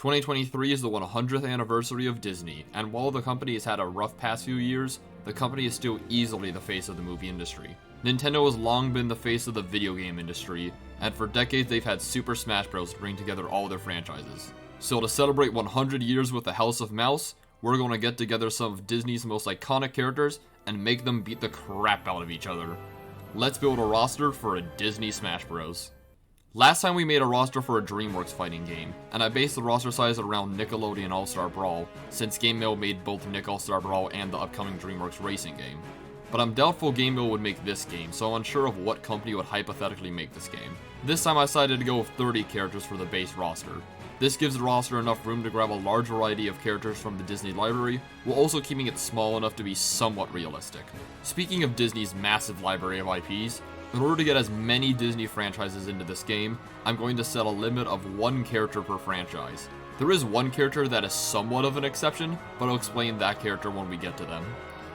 2023 is the 100th anniversary of Disney, and while the company has had a rough past few years, the company is still easily the face of the movie industry. Nintendo has long been the face of the video game industry, and for decades they've had Super Smash Bros. To bring together all their franchises. So to celebrate 100 years with the House of Mouse, we're going to get together some of Disney's most iconic characters and make them beat the crap out of each other. Let's build a roster for a Disney Smash Bros. Last time we made a roster for a Dreamworks fighting game, and I based the roster size around Nickelodeon All-Star Brawl, since GameMill made both Nick All-Star Brawl and the upcoming Dreamworks racing game. But I'm doubtful GameMill would make this game, so I'm unsure of what company would hypothetically make this game. This time I decided to go with 30 characters for the base roster. This gives the roster enough room to grab a large variety of characters from the Disney library, while also keeping it small enough to be somewhat realistic. Speaking of Disney's massive library of IPs, in order to get as many Disney franchises into this game, I'm going to set a limit of one character per franchise. There is one character that is somewhat of an exception, but I'll explain that character when we get to them.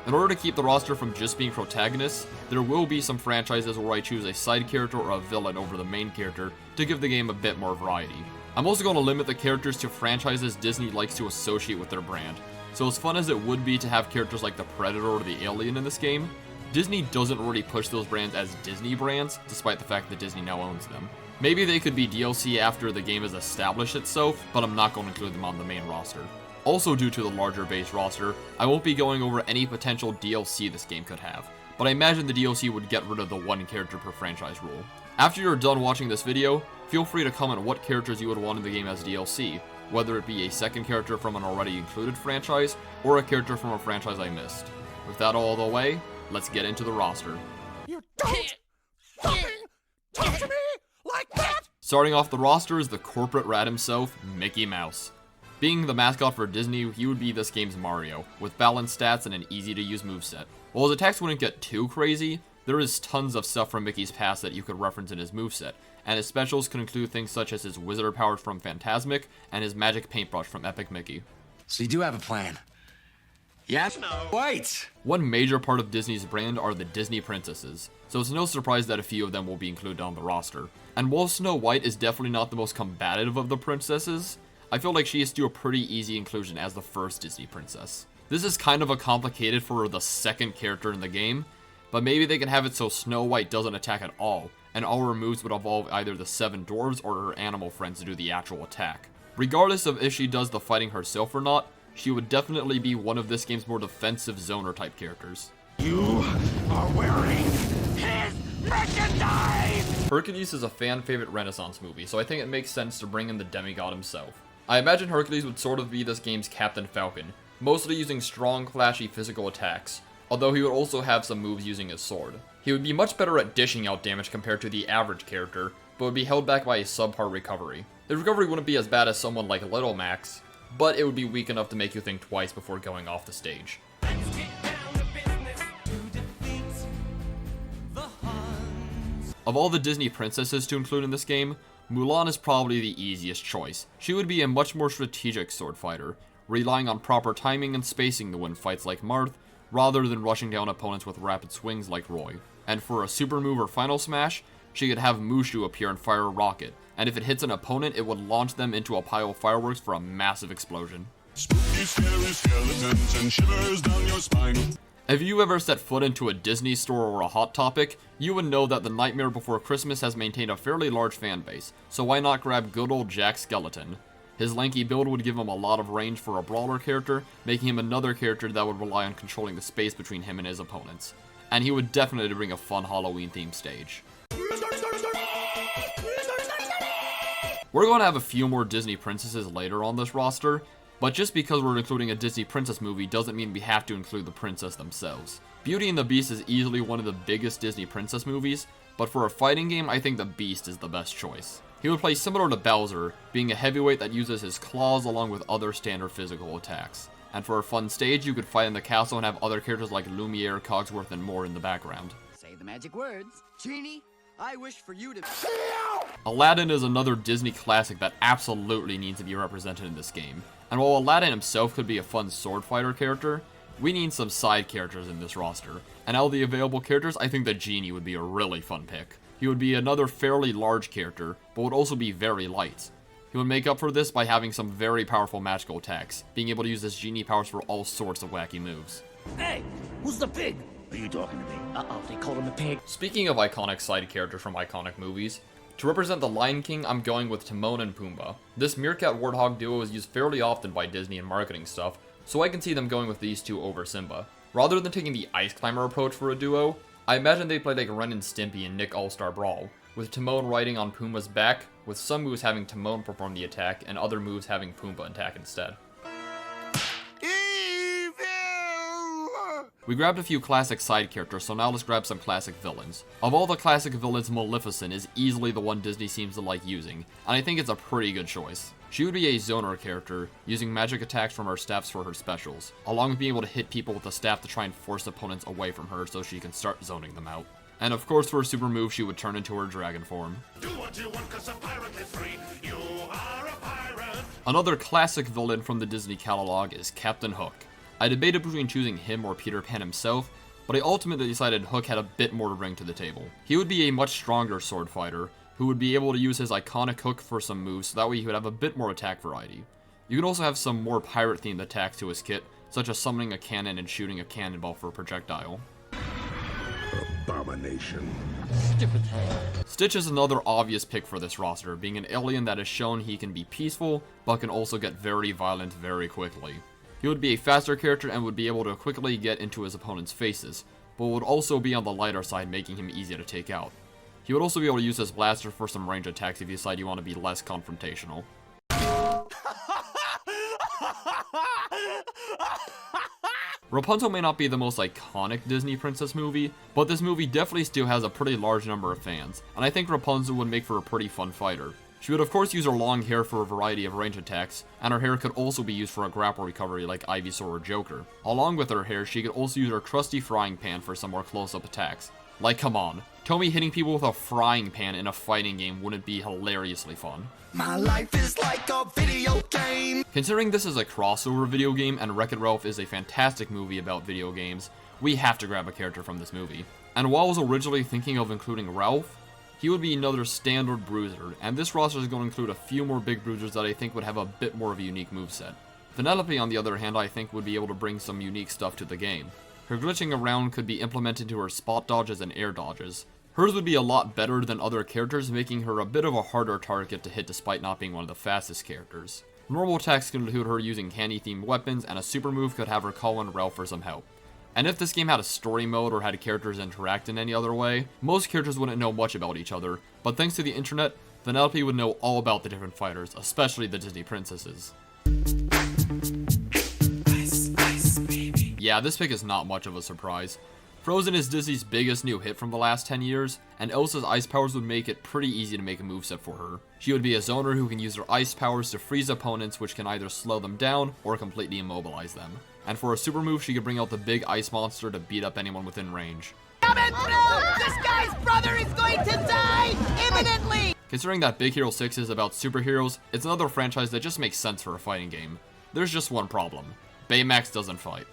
In order to keep the roster from just being protagonists, there will be some franchises where I choose a side character or a villain over the main character to give the game a bit more variety. I'm also going to limit the characters to franchises Disney likes to associate with their brand. So as fun as it would be to have characters like the Predator or the Alien in this game, Disney doesn't really push those brands as Disney brands, despite the fact that Disney now owns them. Maybe they could be DLC after the game has established itself, but I'm not going to include them on the main roster. Also due to the larger base roster, I won't be going over any potential DLC this game could have, but I imagine the DLC would get rid of the one character per franchise rule. After you're done watching this video, feel free to comment what characters you would want in the game as DLC, whether it be a second character from an already included franchise, or a character from a franchise I missed. With that all the way, let's get into the roster. You don't fucking talk to me like that! Starting off the roster is the corporate rat himself, Mickey Mouse. Being the mascot for Disney, he would be this game's Mario, with balanced stats and an easy-to-use moveset. While his attacks wouldn't get too crazy, there is tons of stuff from Mickey's past that you could reference in his moveset, and his specials could include things such as his wizard powers from Fantasmic and his magic paintbrush from Epic Mickey. So you do have a plan? Yes? No. Wait! One major part of Disney's brand are the Disney princesses, so it's no surprise that a few of them will be included on the roster. And while Snow White is definitely not the most combative of the princesses, I feel like she is still a pretty easy inclusion as the first Disney princess. This is kind of a complicated for the second character in the game, but maybe they can have it so Snow White doesn't attack at all, and all her moves would involve either the 7 dwarves or her animal friends to do the actual attack. Regardless of if she does the fighting herself or not, she would definitely be one of this game's more defensive zoner type characters. You are wearing his merchandise! Hercules is a fan favorite Renaissance movie, so I think it makes sense to bring in the demigod himself. I imagine Hercules would sort of be this game's Captain Falcon, mostly using strong, flashy physical attacks, although he would also have some moves using his sword. He would be much better at dishing out damage compared to the average character, but would be held back by a subpar recovery. The recovery wouldn't be as bad as someone like Little Max, but it would be weak enough to make you think twice before going off the stage. Of all the Disney princesses to include in this game, Mulan is probably the easiest choice. She would be a much more strategic sword fighter, relying on proper timing and spacing to win fights like Marth, rather than rushing down opponents with rapid swings like Roy. And for a super move or final smash, she could have Mushu appear and fire a rocket, and if it hits an opponent, it would launch them into a pile of fireworks for a massive explosion. Spooky, scary skeletons and shivers down your spine. If you ever set foot into a Disney store or a Hot Topic, you would know that The Nightmare Before Christmas has maintained a fairly large fan base, so why not grab good old Jack Skeleton? His lanky build would give him a lot of range for a brawler character, making him another character that would rely on controlling the space between him and his opponents. And he would definitely bring a fun Halloween-themed stage. We're going to have a few more Disney princesses later on this roster, but just because we're including a Disney princess movie doesn't mean we have to include the princess themselves. Beauty and the Beast is easily one of the biggest Disney princess movies, but for a fighting game, I think the Beast is the best choice. He would play similar to Bowser, being a heavyweight that uses his claws along with other standard physical attacks. And for a fun stage, you could fight in the castle and have other characters like Lumiere, Cogsworth, and more in the background. Say the magic words. Genie, I wish for you to... Aladdin is another Disney classic that absolutely needs to be represented in this game. And while Aladdin himself could be a fun sword fighter character, we need some side characters in this roster. And out of the available characters, I think the Genie would be a really fun pick. He would be another fairly large character, but would also be very light. He He would make up for this by having some very powerful magical attacks, being able to use his genie powers for all sorts of wacky moves. Hey, who's the pig? Are you talking to me? Uh-oh, they called him a pig. Speaking of iconic side characters from iconic movies, to represent the Lion King, I'm going with Timon and Pumbaa. This meerkat-warthog duo is used fairly often by Disney in marketing stuff, so I can see them going with these two over Simba. Rather than taking the ice climber approach for a duo, I imagine they play like Ren and Stimpy in Nick All-Star Brawl, with Timon riding on Pumbaa's back, with some moves having Timon perform the attack, and other moves having Pumbaa attack instead. We grabbed a few classic side characters, so now let's grab some classic villains. Of all the classic villains, Maleficent is easily the one Disney seems to like using, and I think it's a pretty good choice. She would be a zoner character, using magic attacks from her staffs for her specials, along with being able to hit people with the staff to try and force opponents away from her so she can start zoning them out. And of course for a super move, she would turn into her dragon form. Do what you want, 'cause a pirate is free. You are a pirate. Another classic villain from the Disney catalog is Captain Hook. I debated between choosing him or Peter Pan himself, but I ultimately decided Hook had a bit more to bring to the table. He would be a much stronger sword fighter, who would be able to use his iconic hook for some moves, so that way he would have a bit more attack variety. You can also have some more pirate-themed attacks to his kit, such as summoning a cannon and shooting a cannonball for a projectile. Abomination. Stitch is another obvious pick for this roster, being an alien that has shown he can be peaceful, but can also get very violent very quickly. He would be a faster character and would be able to quickly get into his opponent's faces, but would also be on the lighter side, making him easy to take out. He would also be able to use his blaster for some range attacks if you decide you want to be less confrontational. Rapunzel may not be the most iconic Disney princess movie, but this movie definitely still has a pretty large number of fans, and I think Rapunzel would make for a pretty fun fighter. She would of course use her long hair for a variety of range attacks, and her hair could also be used for a grapple recovery like Ivysaur or Joker. Along with her hair, she could also use her trusty frying pan for some more close-up attacks. Like, come on, tell me hitting people with a frying pan in a fighting game wouldn't be hilariously fun. My life is like a video game. Considering this is a crossover video game and Wreck-It Ralph is a fantastic movie about video games, we have to grab a character from this movie. And while I was originally thinking of including Ralph, he would be another standard bruiser, and this roster is going to include a few more big bruisers that I think would have a bit more of a unique moveset. Vanellope, on the other hand, I think would be able to bring some unique stuff to the game. Her glitching around could be implemented to her spot dodges and air dodges. Hers would be a lot better than other characters, making her a bit of a harder target to hit despite not being one of the fastest characters. Normal attacks could include her using candy-themed weapons, and a super move could have her call on Ralph for some help. And if this game had a story mode or had characters interact in any other way, most characters wouldn't know much about each other, but thanks to the internet, Vanellope would know all about the different fighters, especially the Disney princesses. Ice, ice, baby. Yeah, this pick is not much of a surprise. Frozen is Disney's biggest new hit from the last 10 years, and Elsa's ice powers would make it pretty easy to make a moveset for her. She would be a zoner who can use her ice powers to freeze opponents, which can either slow them down or completely immobilize them. And for a super move, she could bring out the big ice monster to beat up anyone within range. Coming through! This guy's brother is going to die imminently! Considering that Big Hero 6 is about superheroes, it's another franchise that just makes sense for a fighting game. There's just one problem. Baymax doesn't fight.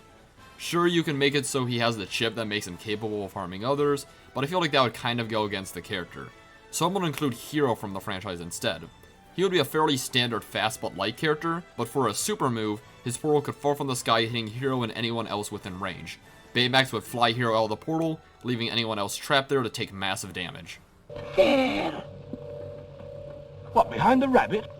Sure, you can make it so he has the chip that makes him capable of harming others, but I feel like that would kind of go against the character. So I'm going to include Hero from the franchise instead. He would be a fairly standard fast but light character, but for a super move, his portal could fall from the sky hitting Hero and anyone else within range. Baymax would fly Hero out of the portal, leaving anyone else trapped there to take massive damage. What, behind the rabbit?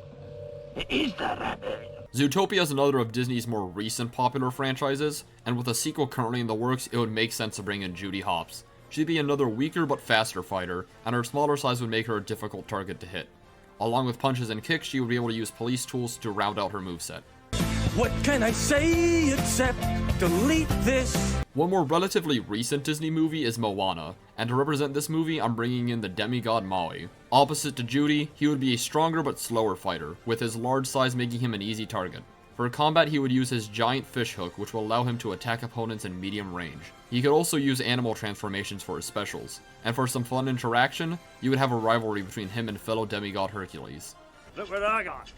It is the rabbit. Zootopia is another of Disney's more recent popular franchises, and with a sequel currently in the works, it would make sense to bring in Judy Hopps. She'd be another weaker but faster fighter, and her smaller size would make her a difficult target to hit. Along with punches and kicks, she would be able to use police tools to round out her moveset. What can I say except delete this? One more relatively recent Disney movie is Moana, and to represent this movie, I'm bringing in the demigod Maui. Opposite to Judy, he would be a stronger but slower fighter, with his large size making him an easy target. For combat, he would use his giant fish hook, which will allow him to attack opponents in medium range. He could also use animal transformations for his specials. And for some fun interaction, you would have a rivalry between him and fellow demigod Hercules. Look what I got.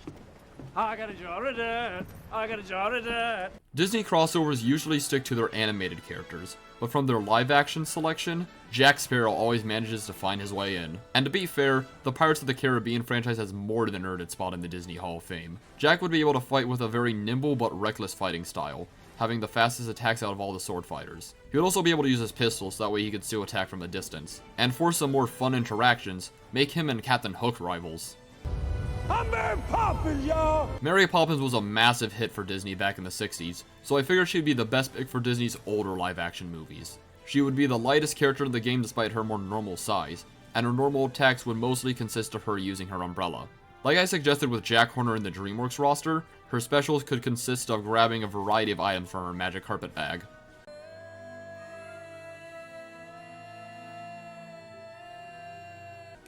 I got a jar of dirt. I got a jar of dirt. Disney crossovers usually stick to their animated characters, but from their live-action selection, Jack Sparrow always manages to find his way in. And to be fair, the Pirates of the Caribbean franchise has more than earned its spot in the Disney Hall of Fame. Jack would be able to fight with a very nimble but reckless fighting style, having the fastest attacks out of all the sword fighters. He would also be able to use his pistols, so that way he could still attack from a distance. And for some more fun interactions, make him and Captain Hook rivals. I'm Mary Poppins, y'all! Mary Poppins was a massive hit for Disney back in the 60s, so I figured she'd be the best pick for Disney's older live-action movies. She would be the lightest character in the game despite her more normal size, and her normal attacks would mostly consist of her using her umbrella. Like I suggested with Jack Horner in the Dreamworks roster, her specials could consist of grabbing a variety of items from her magic carpet bag.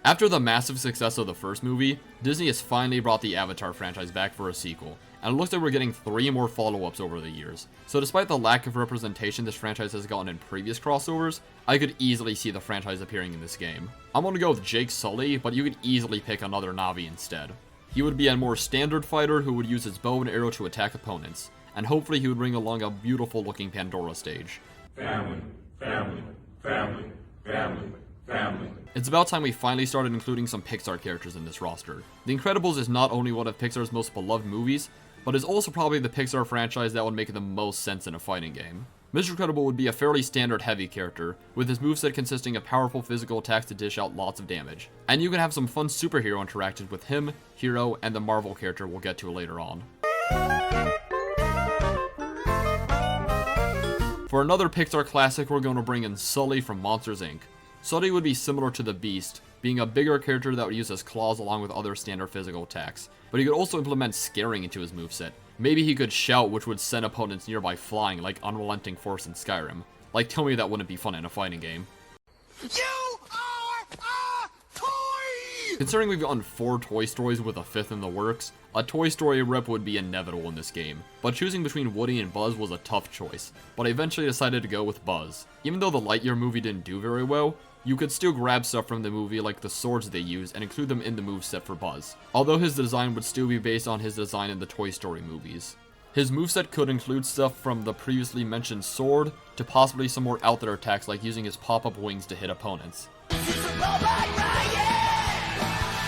After the massive success of the first movie, Disney has finally brought the Avatar franchise back for a sequel, and it looks like we're getting 3 more follow-ups over the years. So despite the lack of representation this franchise has gotten in previous crossovers, I could easily see the franchise appearing in this game. I'm gonna go with Jake Sully, but you could easily pick another Na'vi instead. He would be a more standard fighter who would use his bow and arrow to attack opponents, and hopefully he would bring along a beautiful looking Pandora stage. Family, family, family, family, family. It's about time we finally started including some Pixar characters in this roster. The Incredibles is not only one of Pixar's most beloved movies, but is also probably the Pixar franchise that would make the most sense in a fighting game. Mr. Incredible would be a fairly standard heavy character, with his moveset consisting of powerful physical attacks to dish out lots of damage. And you can have some fun superhero interactions with him, Hero, and the Marvel character we'll get to later on. For another Pixar classic, we're going to bring in Sully from Monsters, Inc. Sully would be similar to the Beast, being a bigger character that would use his claws along with other standard physical attacks, but he could also implement scaring into his moveset. Maybe he could shout, which would send opponents nearby flying like Unrelenting Force in Skyrim. Like, tell me that wouldn't be fun in a fighting game. You are a toy! Considering we've gotten 4 Toy Stories with a 5th in the works, a Toy Story rip would be inevitable in this game, but choosing between Woody and Buzz was a tough choice, but I eventually decided to go with Buzz. Even though the Lightyear movie didn't do very well, you could still grab stuff from the movie like the swords they use and include them in the moveset for Buzz, although his design would still be based on his design in the Toy Story movies. His moveset could include stuff from the previously mentioned sword, to possibly some more out there attacks like using his pop-up wings to hit opponents.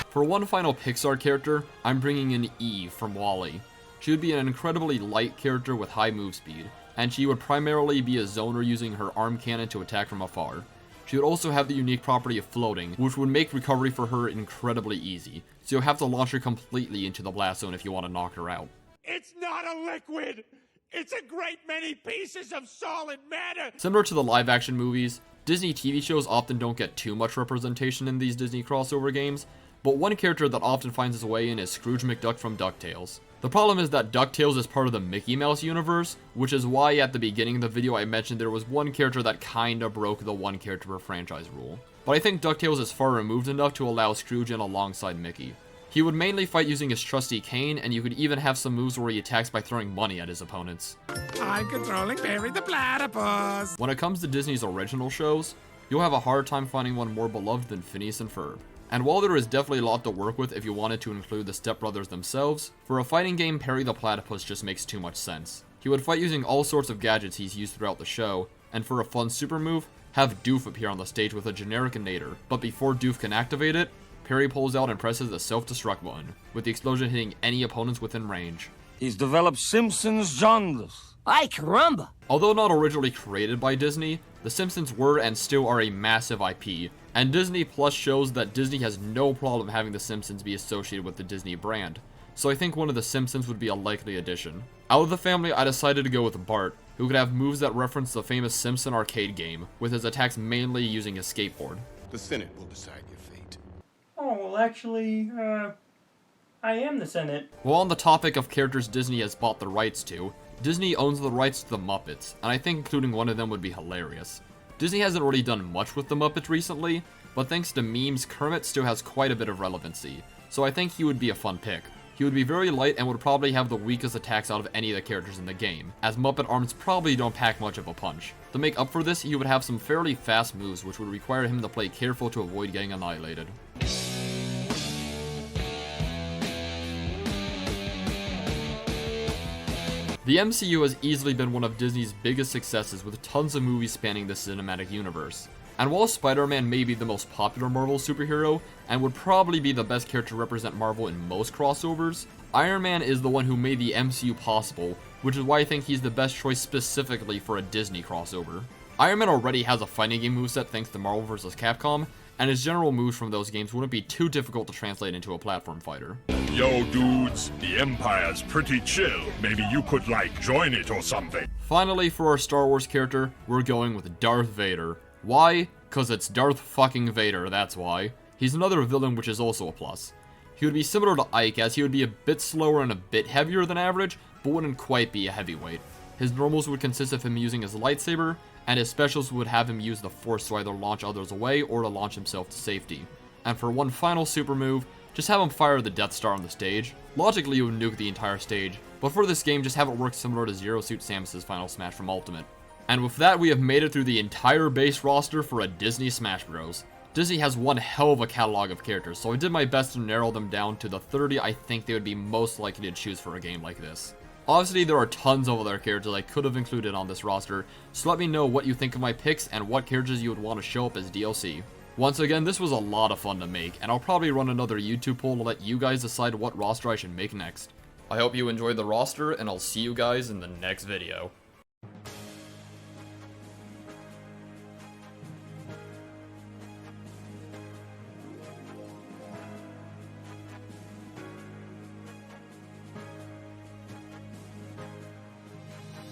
For one final Pixar character, I'm bringing in Eve from WALL-E. She would be an incredibly light character with high move speed, and she would primarily be a zoner using her arm cannon to attack from afar. She would also have the unique property of floating, which would make recovery for her incredibly easy, so you'll have to launch her completely into the blast zone if you want to knock her out. It's not a liquid! It's a great many pieces of solid matter! Similar to the live-action movies, Disney TV shows often don't get too much representation in these Disney crossover games, but one character that often finds his way in is Scrooge McDuck from DuckTales. The problem is that DuckTales is part of the Mickey Mouse universe, which is why at the beginning of the video I mentioned there was one character that kinda broke the one character per franchise rule. But I think DuckTales is far removed enough to allow Scrooge in alongside Mickey. He would mainly fight using his trusty cane, and you could even have some moves where he attacks by throwing money at his opponents. I'm controlling Perry the Platypus! When it comes to Disney's original shows, you'll have a hard time finding one more beloved than Phineas and Ferb. And while there is definitely a lot to work with if you wanted to include the stepbrothers themselves, for a fighting game, Perry the Platypus just makes too much sense. He would fight using all sorts of gadgets he's used throughout the show, and for a fun super move, have Doof appear on the stage with a generic innator, but before Doof can activate it, Perry pulls out and presses the self-destruct button, with the explosion hitting any opponents within range. He's developed Simpsons jaundice. Ay caramba! Although not originally created by Disney, The Simpsons were and still are a massive IP, and Disney Plus shows that Disney has no problem having The Simpsons be associated with the Disney brand, so I think one of The Simpsons would be a likely addition. Out of the family, I decided to go with Bart, who could have moves that reference the famous Simpson arcade game, with his attacks mainly using his skateboard. The Senate will decide your fate. Oh, well actually, I am the Senate. While on the topic of characters Disney has bought the rights to, Disney owns the rights to the Muppets, and I think including one of them would be hilarious. Disney hasn't really done much with the Muppets recently, but thanks to memes, Kermit still has quite a bit of relevancy, so I think he would be a fun pick. He would be very light and would probably have the weakest attacks out of any of the characters in the game, as Muppet arms probably don't pack much of a punch. To make up for this, he would have some fairly fast moves which would require him to play careful to avoid getting annihilated. The MCU has easily been one of Disney's biggest successes with tons of movies spanning the cinematic universe. And while Spider-Man may be the most popular Marvel superhero, and would probably be the best character to represent Marvel in most crossovers, Iron Man is the one who made the MCU possible, which is why I think he's the best choice specifically for a Disney crossover. Iron Man already has a fighting game moveset thanks to Marvel vs. Capcom, and his general moves from those games wouldn't be too difficult to translate into a platform fighter. Yo, dudes, the Empire's pretty chill. Maybe you could, join it or something. Finally, for our Star Wars character, we're going with Darth Vader. Why? Cause it's Darth fucking Vader, that's why. He's another villain, which is also a plus. He would be similar to Ike, as he would be a bit slower and a bit heavier than average, but wouldn't quite be a heavyweight. His normals would consist of him using his lightsaber, and his specials would have him use the Force to either launch others away or to launch himself to safety. And for one final super move, just have him fire the Death Star on the stage. Logically, you would nuke the entire stage, but for this game, just have it work similar to Zero Suit Samus's final smash from Ultimate. And with that, we have made it through the entire base roster for a Disney Smash Bros. Disney has one hell of a catalog of characters, so I did my best to narrow them down to the 30 I think they would be most likely to choose for a game like this. Obviously, there are tons of other characters I could have included on this roster, so let me know what you think of my picks and what characters you would want to show up as DLC. Once again, this was a lot of fun to make, and I'll probably run another YouTube poll to let you guys decide what roster I should make next. I hope you enjoyed the roster, and I'll see you guys in the next video.